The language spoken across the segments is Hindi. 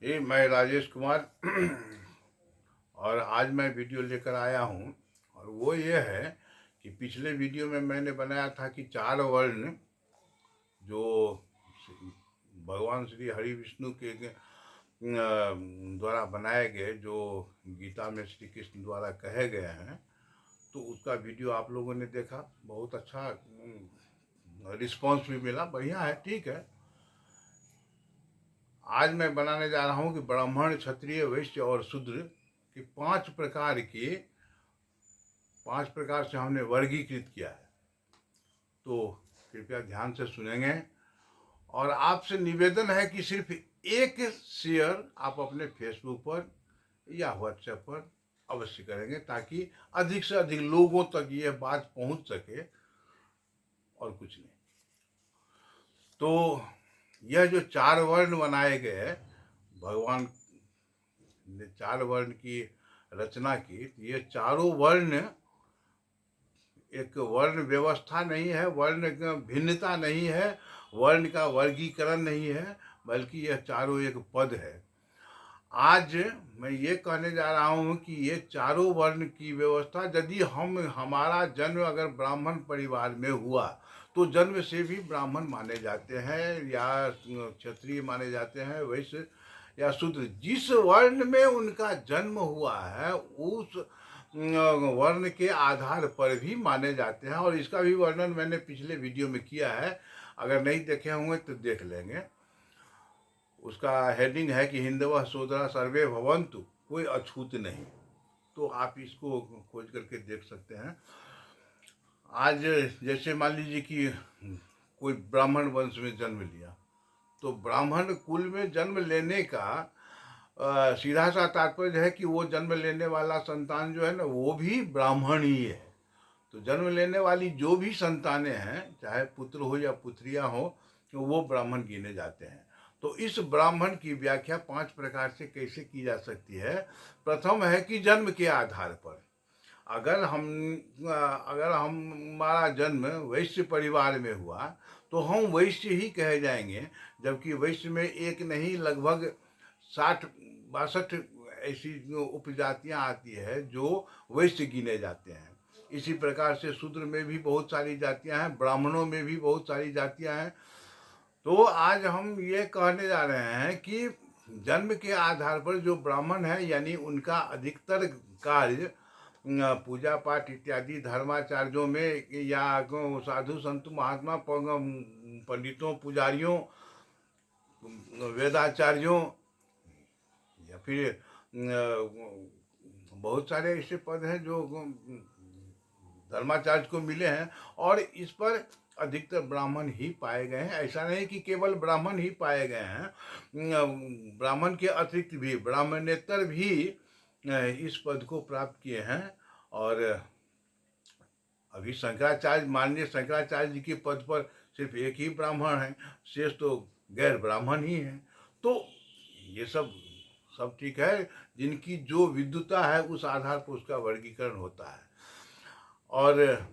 जी, मैं राजेश कुमार और आज मैं वीडियो लेकर आया हूँ। और वो ये है कि पिछले वीडियो में मैंने बनाया था कि चार वर्ण जो भगवान श्री हरि विष्णु के द्वारा बनाए गए, जो गीता में श्री कृष्ण द्वारा कहे गए हैं, तो उसका वीडियो आप लोगों ने देखा। बहुत अच्छा रिस्पॉन्स भी मिला, बढ़िया है, ठीक है। आज मैं बनाने जा रहा हूँ कि ब्राह्मण, क्षत्रिय, वैश्य और शूद्र की पांच प्रकार से हमने वर्गीकृत किया है। तो कृपया ध्यान से सुनेंगे और आपसे निवेदन है कि सिर्फ एक शेयर आप अपने फेसबुक पर या व्हाट्सएप पर अवश्य करेंगे, ताकि अधिक से अधिक लोगों तक ये बात पहुंच सके, और कुछ नहीं। तो यह जो चार वर्ण बनाए गए, भगवान ने चार वर्ण की रचना की, ये चारों वर्ण एक वर्ण व्यवस्था नहीं है, वर्ण भिन्नता नहीं है, वर्ण का वर्गीकरण नहीं है, बल्कि यह चारों एक पद है। आज मैं ये कहने जा रहा हूँ कि ये चारों वर्ण की व्यवस्था, यदि हमारा जन्म अगर ब्राह्मण परिवार में हुआ तो जन्म से भी ब्राह्मण माने जाते हैं, या क्षत्रिय माने जाते हैं, वैश्य या शूद्र। जिस वर्ण में उनका जन्म हुआ है उस वर्ण के आधार पर भी माने जाते हैं, और इसका भी वर्णन मैंने पिछले वीडियो में किया है। अगर नहीं देखे होंगे तो देख लेंगे। उसका हेडिंग है कि हिंदवा सोदरा सर्वे भवंतु, कोई अछूत नहीं। तो आप इसको खोज करके देख सकते हैं। आज जैसे मान लीजिए कि कोई ब्राह्मण वंश में जन्म लिया, तो ब्राह्मण कुल में जन्म लेने का सीधा सा तात्पर्य है कि वो जन्म लेने वाला संतान जो है ना, वो भी ब्राह्मण ही है। तो जन्म लेने वाली जो भी संतानें हैं, चाहे पुत्र हो या पुत्रियां हो, तो वो ब्राह्मण गिने जाते हैं। तो इस ब्राह्मण की व्याख्या पांच प्रकार से कैसे की जा सकती है। प्रथम है कि जन्म के आधार पर, अगर हमारा जन्म वैश्य परिवार में हुआ तो हम वैश्य ही कहे जाएंगे, जबकि वैश्य में एक नहीं, लगभग 60-62 ऐसी उपजातियां आती है जो वैश्य गिने जाते हैं। इसी प्रकार से शूद्र में भी बहुत सारी जातियां हैं, ब्राह्मणों में भी बहुत सारी जातियां हैं। तो आज हम ये कहने जा रहे हैं कि जन्म के आधार पर जो ब्राह्मण है, यानी उनका अधिकतर कार्य पूजा पाठ इत्यादि धर्माचार्यों में, या साधु संत महात्मा पंडितों पुजारियों वेदाचार्यों, या फिर बहुत सारे ऐसे पद हैं जो धर्माचार्य को मिले हैं, और इस पर अधिकतर ब्राह्मण ही पाए गए हैं। ऐसा नहीं कि केवल ब्राह्मण ही पाए गए हैं, ब्राह्मण के अतिरिक्त भी ब्राह्मणेतर भी इस पद को प्राप्त किए हैं। और अभी शंकराचार्य, माननीय शंकराचार्य जी के पद पर सिर्फ एक ही ब्राह्मण है, शेष तो गैर ब्राह्मण ही हैं। तो ये सब ठीक है, जिनकी जो विद्वता है उस आधार पर उसका वर्गीकरण होता है। और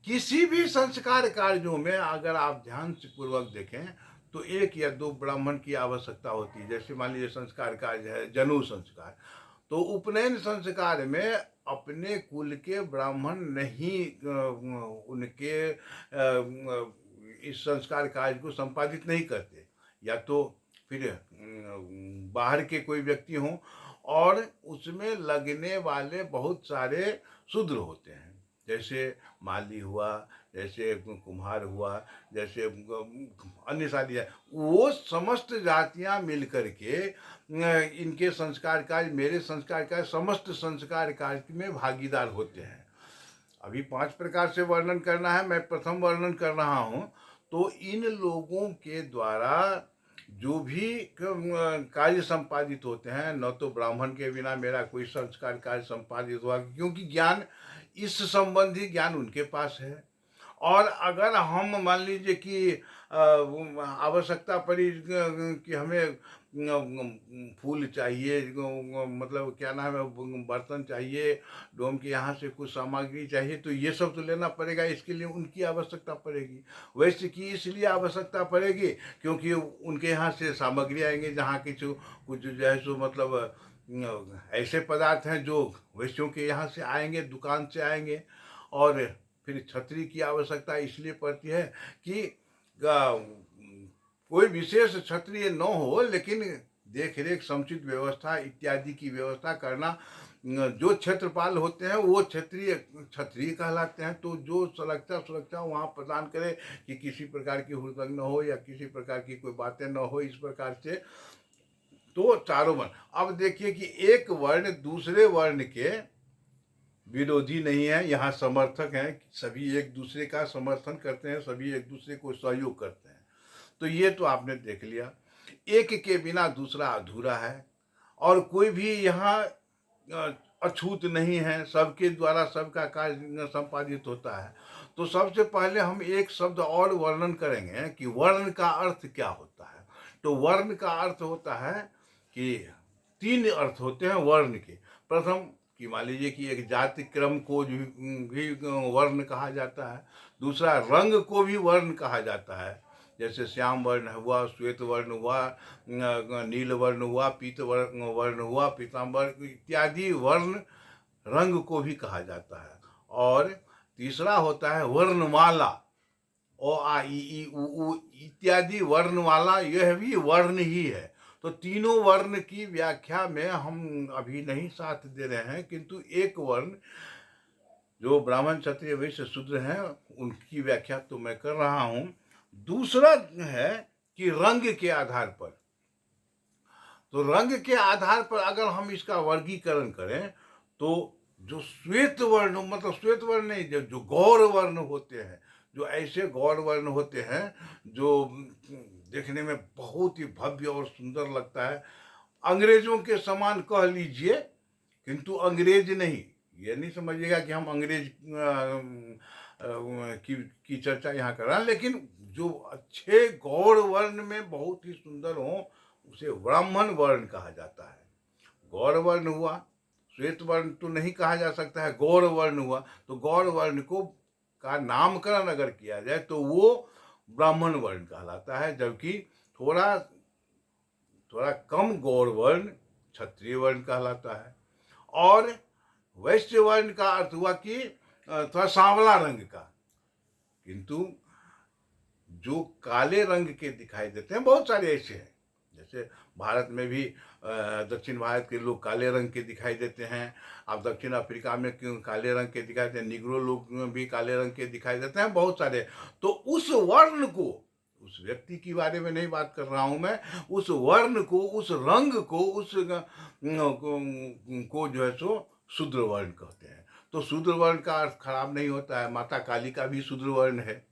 किसी भी संस्कार कार्यों में अगर आप ध्यान से पूर्वक देखें तो एक या दो ब्राह्मण की आवश्यकता होती है। जैसे मान लीजिए संस्कार कार्य है जनेऊ संस्कार, तो उपनयन संस्कार में अपने कुल के ब्राह्मण नहीं उनके इस संस्कार कार्य को संपादित नहीं करते, या तो फिर बाहर के कोई व्यक्ति हों, और उसमें लगने वाले बहुत सारे शूद्र होते हैं। जैसे माली हुआ, जैसे कुम्हार हुआ, जैसे अन्य सारी, वो समस्त जातियां मिलकर के इनके संस्कार कार्य, मेरे संस्कार कार्य, समस्त संस्कार कार्य में भागीदार होते हैं। अभी 5 प्रकार से वर्णन करना है, मैं प्रथम वर्णन कर रहा हूँ। तो इन लोगों के द्वारा जो भी कार्य संपादित होते हैं, न तो ब्राह्मण के बिना मेरा कोई संस्कार कार्य संपादित हुआ, क्योंकि ज्ञान, इस संबंधी ज्ञान उनके पास है। और अगर हम मान लीजिए कि आवश्यकता पड़ी कि हमें फूल चाहिए, मतलब क्या नाम है, बर्तन चाहिए, डोम के यहाँ से कुछ सामग्री चाहिए, तो ये सब तो लेना पड़ेगा, इसके लिए उनकी आवश्यकता पड़ेगी। वैश्य की इसलिए आवश्यकता पड़ेगी क्योंकि उनके यहाँ से सामग्री आएंगे, जहाँ की जो कुछ जो है सो मतलब ऐसे पदार्थ हैं जो वैश्यों के यहाँ से आएंगे, दुकान से आएंगे। और फिर छतरी की आवश्यकता इसलिए पड़ती है कि कोई विशेष क्षत्रिय न हो, लेकिन देख रेख, समुचित व्यवस्था इत्यादि की व्यवस्था करना। जो क्षेत्रपाल होते हैं वो क्षत्रिय क्षत्रिय कहलाते हैं। तो जो सुरक्षा वहाँ प्रदान करे कि किसी प्रकार की हुड़दंग न हो या किसी प्रकार की कोई बातें न हो, इस प्रकार से। तो चारों वर्ण, अब देखिए कि एक वर्ण दूसरे वर्ण के विरोधी नहीं है, यहाँ समर्थक हैं, सभी एक दूसरे का समर्थन करते हैं, सभी एक दूसरे को सहयोग करते हैं। तो ये तो आपने देख लिया, एक के बिना दूसरा अधूरा है, और कोई भी यहाँ अछूत नहीं है, सबके द्वारा सबका कार्य संपादित होता है। तो सबसे पहले हम एक शब्द और वर्णन करेंगे कि वर्ण का अर्थ क्या होता है। तो वर्ण का अर्थ होता है कि तीन अर्थ होते हैं वर्ण के। प्रथम कि मान लीजिए कि एक जाति क्रम को भी वर्ण कहा जाता है। दूसरा, रंग को भी वर्ण कहा जाता है, जैसे श्याम वर्ण हुआ, श्वेत वर्ण हुआ, नील वर्ण हुआ, पीत वर्ण हुआ, पीताम्बर इत्यादि वर्ण रंग को भी कहा जाता है। और तीसरा होता है वर्णमाला, ओ आ ई उ ऊ इत्यादि वर्णमाला, यह भी वर्ण ही है। तो तीनों वर्ण की व्याख्या में हम अभी नहीं साथ दे रहे हैं, किंतु एक वर्ण जो ब्राह्मण क्षत्रिय वैश्य शूद्र हैं उनकी व्याख्या तो मैं कर रहा हूं। दूसरा है कि रंग के आधार पर, तो रंग के आधार पर अगर हम इसका वर्गीकरण करें तो जो श्वेत वर्ण, मतलब श्वेत वर्ण नहीं, जो गौर वर्ण होते हैं, जो ऐसे गौर वर्ण होते हैं जो देखने में बहुत ही भव्य और सुंदर लगता है, अंग्रेजों के समान कह लीजिए, किंतु अंग्रेज नहीं, ये नहीं समझिएगा कि हम अंग्रेज की चर्चा यहाँ कर रहे हैं, लेकिन जो अच्छे गौर वर्ण में बहुत ही सुंदर हो उसे ब्राह्मण वर्ण कहा जाता है। गौर वर्ण हुआ, श्वेत वर्ण तो नहीं कहा जा सकता है, गौर वर्ण हुआ। तो गौर वर्ण को का नामकरण अगर किया जाए तो वो ब्राह्मण वर्ण कहलाता है, जबकि थोड़ा थोड़ा कम गौर वर्ण क्षत्रिय वर्ण कहलाता है। और वैश्य वर्ण का अर्थ हुआ कि थोड़ा सांवला रंग का, किंतु जो काले रंग के दिखाई देते हैं बहुत सारे ऐसे हैं, जैसे भारत में भी दक्षिण भारत के लोग काले रंग के दिखाई देते हैं। आप दक्षिण अफ्रीका में क्यों काले रंग के दिखाई देते हैं, निग्रो लोग भी काले रंग के दिखाई देते हैं, बहुत सारे। तो उस वर्ण को, उस व्यक्ति के बारे में नहीं बात कर रहा हूं मैं, उस वर्ण को, उस रंग को, उस को जो है सो शूद्र वर्ण कहते हैं। तो शूद्र वर्ण का अर्थ खराब नहीं होता है। माता काली का भी शूद्र वर्ण है,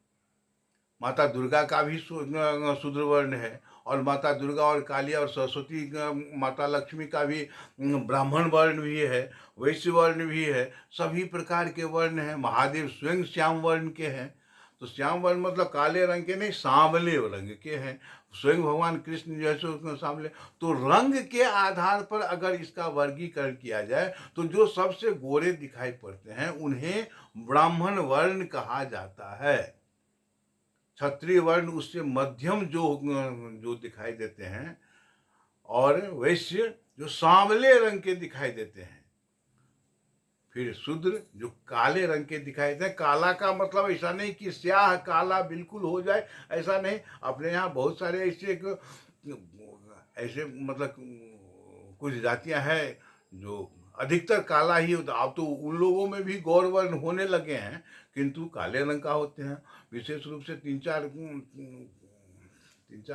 माता दुर्गा का भी शूद्र वर्ण है, और माता दुर्गा और काली और सरस्वती माता लक्ष्मी का भी ब्राह्मण वर्ण भी है, वैश्य वर्ण भी है, सभी प्रकार के वर्ण हैं। महादेव स्वयं श्याम वर्ण के हैं। तो श्याम वर्ण मतलब काले रंग के नहीं, सांवले रंग के हैं। स्वयं भगवान कृष्ण जैसे सांवले। तो रंग के आधार पर अगर इसका वर्गीकरण किया जाए तो जो सबसे गोरे दिखाई पड़ते हैं उन्हें ब्राह्मण वर्ण कहा जाता है। क्षत्रिय वर्ण उससे मध्यम जो दिखाई देते हैं, और वैश्य जो सांवले रंग के दिखाई देते हैं। फिर शूद्र जो काले रंग के दिखाई देते हैं। काला का मतलब ऐसा नहीं कि स्याह काला बिल्कुल हो जाए, ऐसा नहीं। अपने यहाँ बहुत सारे ऐसे मतलब कुछ जातियां हैं जो अधिकतर काला ही होता। अब तो उन लोगों में भी गौर वर्ण होने लगे हैं, किंतु काले रंग का होते हैं। विशेष रूप से तीन चार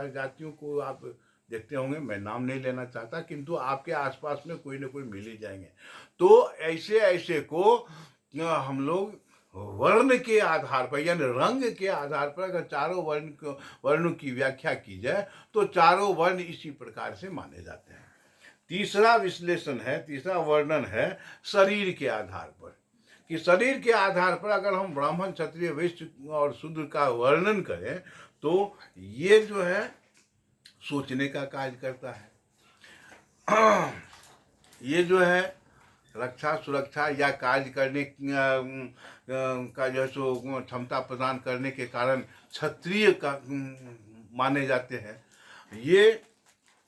जातियों को आप देखते होंगे, मैं नाम नहीं लेना चाहता, किंतु आपके आसपास में कोई ना कोई मिल ही जाएंगे। तो ऐसे ऐसे को हम लोग वर्ण के आधार पर, यानी रंग के आधार पर अगर चारों वर्णों की व्याख्या की जाए तो चारों वर्ण इसी प्रकार से माने जाते हैं। तीसरा विश्लेषण है, तीसरा वर्णन है शरीर के आधार पर, कि शरीर के आधार पर अगर हम ब्राह्मण क्षत्रिय वैश्य और शूद्र का वर्णन करें तो ये जो है सोचने का कार्य करता है। ये जो है रक्षा सुरक्षा या कार्य करने का जो है सो क्षमता प्रदान करने के कारण क्षत्रिय का माने जाते हैं। ये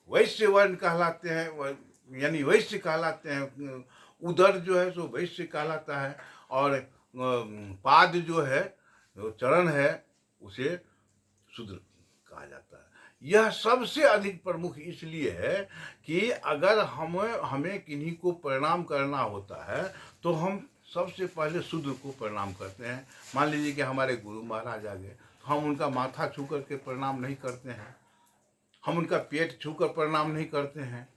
वैश्य वर्ण कहलाते हैं, यानी वैश्य कहलाते हैं। उदर जो है सो वैश्य कहलाता है, और पाद जो है, जो चरण है, उसे शूद्र कहा जाता है। यह सबसे अधिक प्रमुख इसलिए है कि अगर हमें किन्हीं को प्रणाम करना होता है तो हम सबसे पहले शूद्र को प्रणाम करते हैं। मान लीजिए कि हमारे गुरु महाराज आ गए, तो हम उनका माथा छू करके प्रणाम नहीं करते हैं, हम उनका पेट छू कर प्रणाम नहीं करते हैं,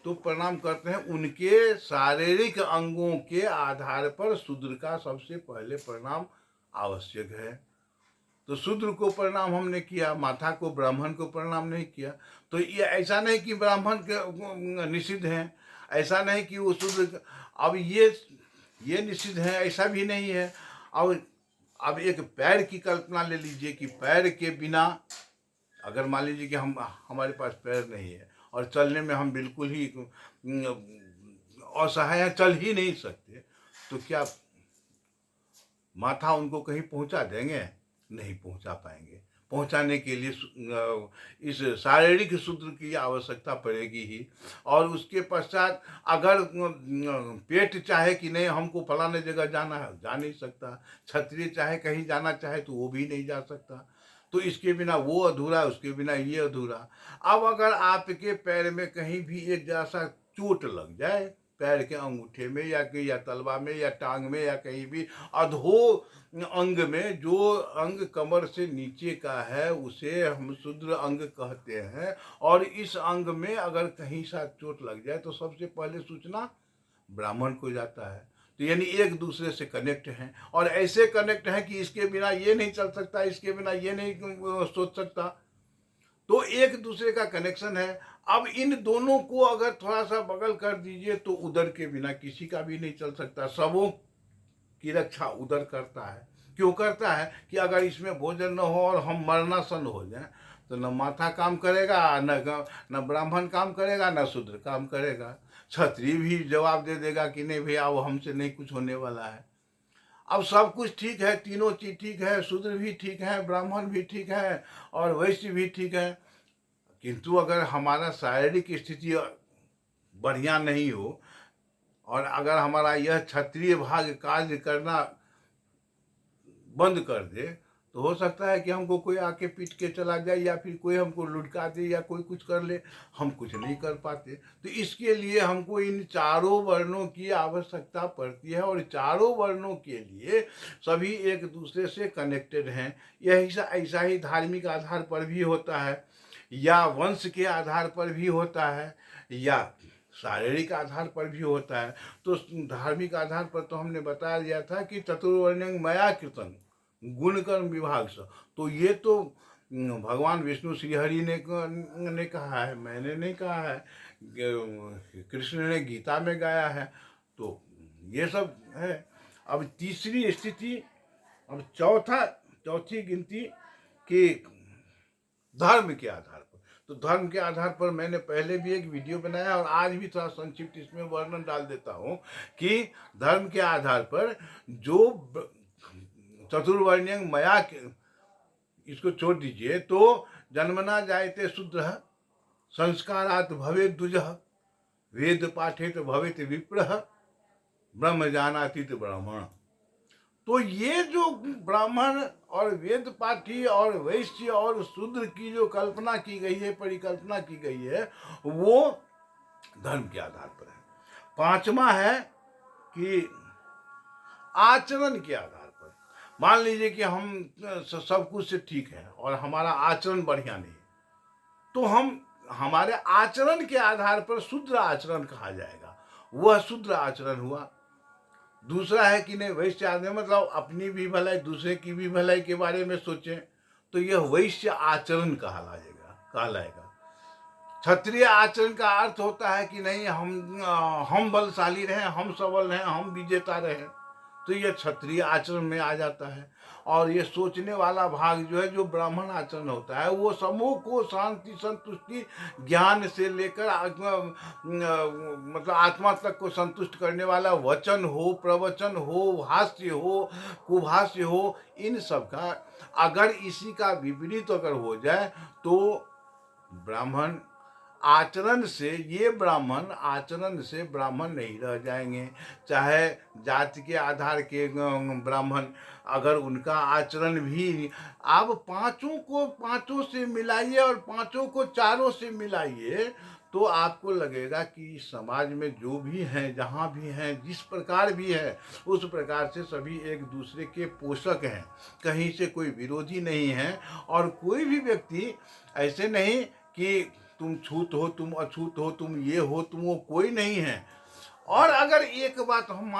तो प्रणाम करते हैं उनके शारीरिक अंगों के आधार पर। शूद्र का सबसे पहले प्रणाम आवश्यक है। तो शूद्र को प्रणाम हमने किया, माथा को, ब्राह्मण को प्रणाम नहीं किया। तो ये ऐसा नहीं कि ब्राह्मण के निषिद्ध हैं, ऐसा नहीं कि वो शूद्र, अब ये निषिद्ध है, ऐसा भी नहीं है। अब एक पैर की कल्पना ले लीजिए कि पैर के बिना, अगर मान लीजिए कि हमारे पास पैर नहीं है और चलने में हम बिल्कुल ही असहाय हैं, चल ही नहीं सकते, तो क्या माथा उनको कहीं पहुंचा देंगे? नहीं पहुंचा पाएंगे। पहुंचाने के लिए इस शारीरिक शूद्र की आवश्यकता पड़ेगी ही। और उसके पश्चात अगर पेट चाहे कि नहीं हमको फलाने जगह जाना है, जा नहीं सकता। क्षत्रिय चाहे कहीं जाना चाहे तो वो भी नहीं जा सकता। तो इसके बिना वो अधूरा, उसके बिना ये अधूरा। अब अगर आपके पैर में कहीं भी एक जैसा चोट लग जाए, पैर के अंगूठे में या तलवा में या टांग में या कहीं भी अधो अंग में, जो अंग कमर से नीचे का है उसे हम शूद्र अंग कहते हैं। और इस अंग में अगर कहीं सा चोट लग जाए तो सबसे पहले सूचना ब्राह्मण को जाता है। तो यानी एक दूसरे से कनेक्ट हैं, और ऐसे कनेक्ट हैं कि इसके बिना ये नहीं चल सकता, इसके बिना ये नहीं सोच सकता। तो एक दूसरे का कनेक्शन है। अब इन दोनों को अगर थोड़ा सा बगल कर दीजिए तो उदर के बिना किसी का भी नहीं चल सकता। सबों की रक्षा उदर करता है। क्यों करता है? कि अगर इसमें भोजन न हो और हम मरणासन हो जाए तो न माथा काम करेगा, न ब्राह्मण काम करेगा, न शूद्र काम करेगा। क्षत्रिय भी जवाब दे देगा कि नहीं भैया वो हमसे नहीं कुछ होने वाला है। अब सब कुछ ठीक है, तीनों चीज ठीक है, शूद्र भी ठीक है, ब्राह्मण भी ठीक है और वैश्य भी ठीक है, किंतु अगर हमारा शारीरिक स्थिति बढ़िया नहीं हो और अगर हमारा यह क्षत्रिय भाग कार्य करना बंद कर दे तो हो सकता है कि हमको कोई आके पीट के चला जाए या फिर कोई हमको लुढ़का दे या कोई कुछ कर ले, हम कुछ नहीं कर पाते। तो इसके लिए हमको इन चारों वर्णों की आवश्यकता पड़ती है, और चारों वर्णों के लिए सभी एक दूसरे से कनेक्टेड हैं। यही ऐसा ही धार्मिक आधार पर भी होता है, या वंश के आधार पर भी होता है, या शारीरिक आधार पर भी होता है। तो धार्मिक आधार पर तो हमने बता दिया था कि चतुर्वर्ण्यं मया कृतं गुण कर्म विभाग से। तो ये तो भगवान विष्णु श्रीहरि ने कहा है, मैंने नहीं कहा है, कृष्ण ने गीता में गाया है। तो ये सब है। अब तीसरी स्थिति, अब चौथी गिनती कि धर्म के आधार पर। तो धर्म के आधार पर मैंने पहले भी एक वीडियो बनाया और आज भी थोड़ा संक्षिप्त इसमें वर्णन डाल देता हूँ कि धर्म के आधार पर जो चतुर्वर्ण्यं मया, इसको छोड़ दीजिए, तो जन्मना जायते शूद्रः संस्कारात् भवेत् द्विजः वेद पाठेत भवेत् विप्रः ब्रह्म जानातीत ब्राह्मण। तो ये जो ब्राह्मण और वेद पाठी और वैश्य और शूद्र की जो कल्पना की गई है, परिकल्पना की गई है, वो धर्म के आधार पर है। पांचवा है कि आचरण के आधार पर। मान लीजिए कि हम सब कुछ से ठीक है और हमारा आचरण बढ़िया नहीं, तो हमारे आचरण के आधार पर शूद्र आचरण कहा जाएगा, वह शूद्र आचरण हुआ। दूसरा है कि नहीं वैश्य आचरण, मतलब अपनी भी भलाई दूसरे की भी भलाई के बारे में सोचें, तो यह वैश्य आचरण कहलाएगा। क्षत्रिय आचरण का अर्थ होता है कि नहीं हम बलशाली रहें, हम सबल रहें, हम विजेता रहें, तो यह क्षत्रिय आचरण में आ जाता है। और ये सोचने वाला भाग जो है, जो ब्राह्मण आचरण होता है, वो समूह को शांति संतुष्टि ज्ञान से लेकर मतलब आत्मा तक को संतुष्ट करने वाला वचन हो, प्रवचन हो, हास्य हो, कुभाष्य हो, इन सब का अगर इसी का विपरीत अगर हो जाए तो ब्राह्मण आचरण से, ये ब्राह्मण आचरण से ब्राह्मण नहीं रह जाएंगे। चाहे जाति के आधार के ब्राह्मण, अगर उनका आचरण भी आप पांचों से मिलाइए और पांचों को चारों से मिलाइए, तो आपको लगेगा कि समाज में जो भी हैं, जहाँ भी हैं, जिस प्रकार भी है, उस प्रकार से सभी एक दूसरे के पोषक हैं, कहीं से कोई विरोधी नहीं है। और कोई भी व्यक्ति ऐसे नहीं कि तुम छूत हो, तुम अछूत हो, तुम ये हो, तुम वो, कोई नहीं है। और अगर एक बात हम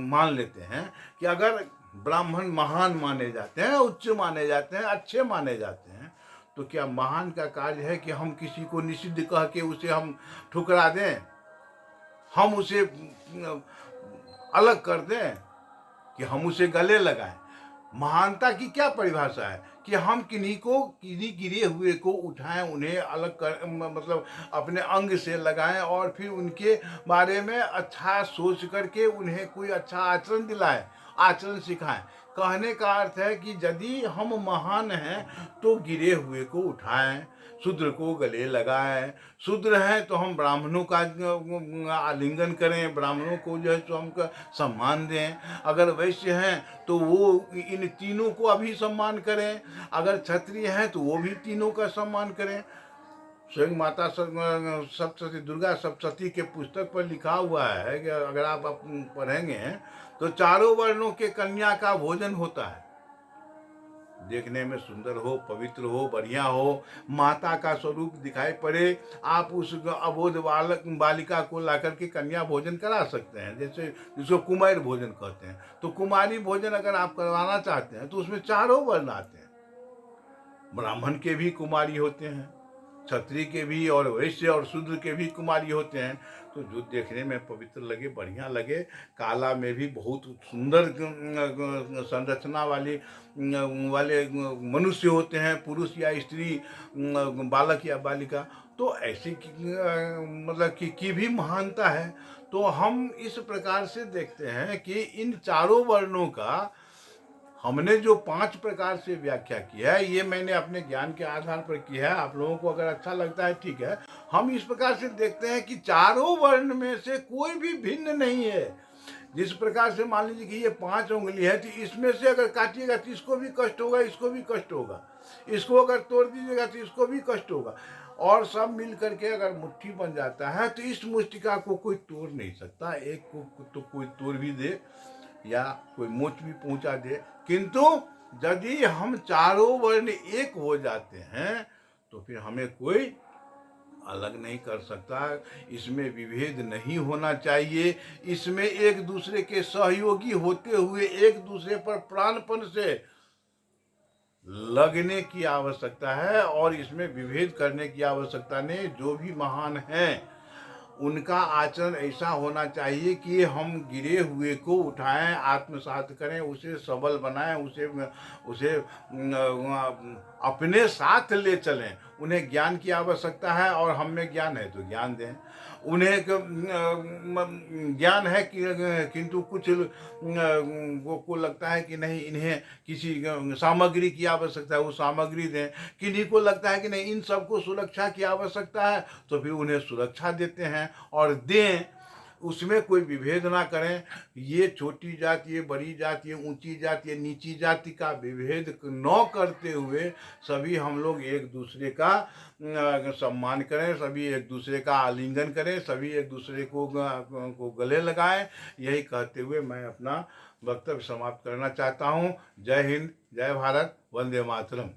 मान लेते हैं कि अगर ब्राह्मण महान माने जाते हैं, उच्च माने जाते हैं, अच्छे माने जाते हैं, तो क्या महान का कार्य है कि हम किसी को निषिद्ध कह के उसे हम ठुकरा दें, हम उसे अलग कर दें, कि हम उसे गले लगाएं? महानता की क्या परिभाषा है कि हम किन्हीं गिरे हुए को उठाएं, उन्हें अलग कर मतलब अपने अंग से लगाएं और फिर उनके बारे में अच्छा सोच करके उन्हें कोई अच्छा आचरण दिलाएं, आचरण सिखाएं। कहने का अर्थ है कि यदि हम महान हैं तो गिरे हुए को उठाएं, शूद्र को गले लगाएं। शूद्र हैं तो हम ब्राह्मणों का आलिंगन करें, ब्राह्मणों को जो है सो हम सम्मान दें। अगर वैश्य हैं तो वो इन तीनों को अभी सम्मान करें, अगर क्षत्रिय हैं तो वो भी तीनों का सम्मान करें। स्वयं माता सप्तशती, दुर्गा सप्तशती के पुस्तक पर लिखा हुआ है कि अगर आप पढ़ेंगे तो चारों वर्णों के कन्या का भोजन होता है। देखने में सुंदर हो, पवित्र हो, बढ़िया हो, माता का स्वरूप दिखाई पड़े, आप उस अबोध बालिका को लाकर के कन्या भोजन करा सकते हैं, जैसे जिसको कुमार भोजन कहते हैं। तो कुमारी भोजन अगर आप करवाना चाहते हैं तो उसमें चारों वर्ण आते हैं। ब्राह्मण के भी कुमारी होते हैं, क्षत्रिय के भी, और वैश्य और शूद्र के भी कुमारी होते हैं। तो जो देखने में पवित्र लगे, बढ़िया लगे, काला में भी बहुत सुंदर संरचना वाले मनुष्य होते हैं, पुरुष या स्त्री, बालक या बालिका, तो ऐसी मतलब की भी महानता है। तो हम इस प्रकार से देखते हैं कि इन चारों वर्णों का हमने जो 5 प्रकार से व्याख्या किया है, ये मैंने अपने ज्ञान के आधार पर किया है। आप लोगों को अगर अच्छा लगता है ठीक है। हम इस प्रकार से देखते हैं कि चारों वर्ण में से कोई भी भिन्न नहीं है। जिस प्रकार से मान लीजिए कि ये 5 उंगली है, तो इसमें से अगर काटिएगा तो इसको भी कष्ट होगा, इसको भी कष्ट होगा, इसको अगर तोड़ दीजिएगा तो इसको भी कष्ट होगा, और सब मिल करके अगर मुट्ठी बन जाता है तो इस मुष्टिका को कोई तोड़ नहीं सकता। एक को तो कोई तोड़ भी दे या कोई मोच भी पहुंचा दे, किंतु यदि हम चारों वर्ण एक हो जाते हैं तो फिर हमें कोई अलग नहीं कर सकता। इसमें विभेद नहीं होना चाहिए। इसमें एक दूसरे के सहयोगी होते हुए एक दूसरे पर प्राणपण से लगने की आवश्यकता है, और इसमें विभेद करने की आवश्यकता नहीं। जो भी महान हैं उनका आचरण ऐसा होना चाहिए कि हम गिरे हुए को उठाएं, आत्मसात करें, उसे सबल बनाएं, उसे अपने साथ ले चलें। उन्हें ज्ञान की आवश्यकता है और हम में ज्ञान है तो ज्ञान दें। उन्हें ज्ञान है कि किंतु कुछ को लगता है कि नहीं, इन्हें किसी सामग्री की आवश्यकता है, वो सामग्री दें। किन्हीं को लगता है कि नहीं, इन सबको सुरक्षा की आवश्यकता है, तो फिर उन्हें सुरक्षा देते हैं और दें। उसमें कोई विभेद ना करें। ये छोटी जाति, ये बड़ी जाति, ये ऊंची जाति, ये नीची जाति का विभेद न करते हुए सभी हम लोग एक दूसरे का सम्मान करें, सभी एक दूसरे का आलिंगन करें, सभी एक दूसरे को गले लगाएं। यही कहते हुए मैं अपना वक्तव्य समाप्त करना चाहता हूँ। जय हिंद, जय भारत, वंदे मातरम।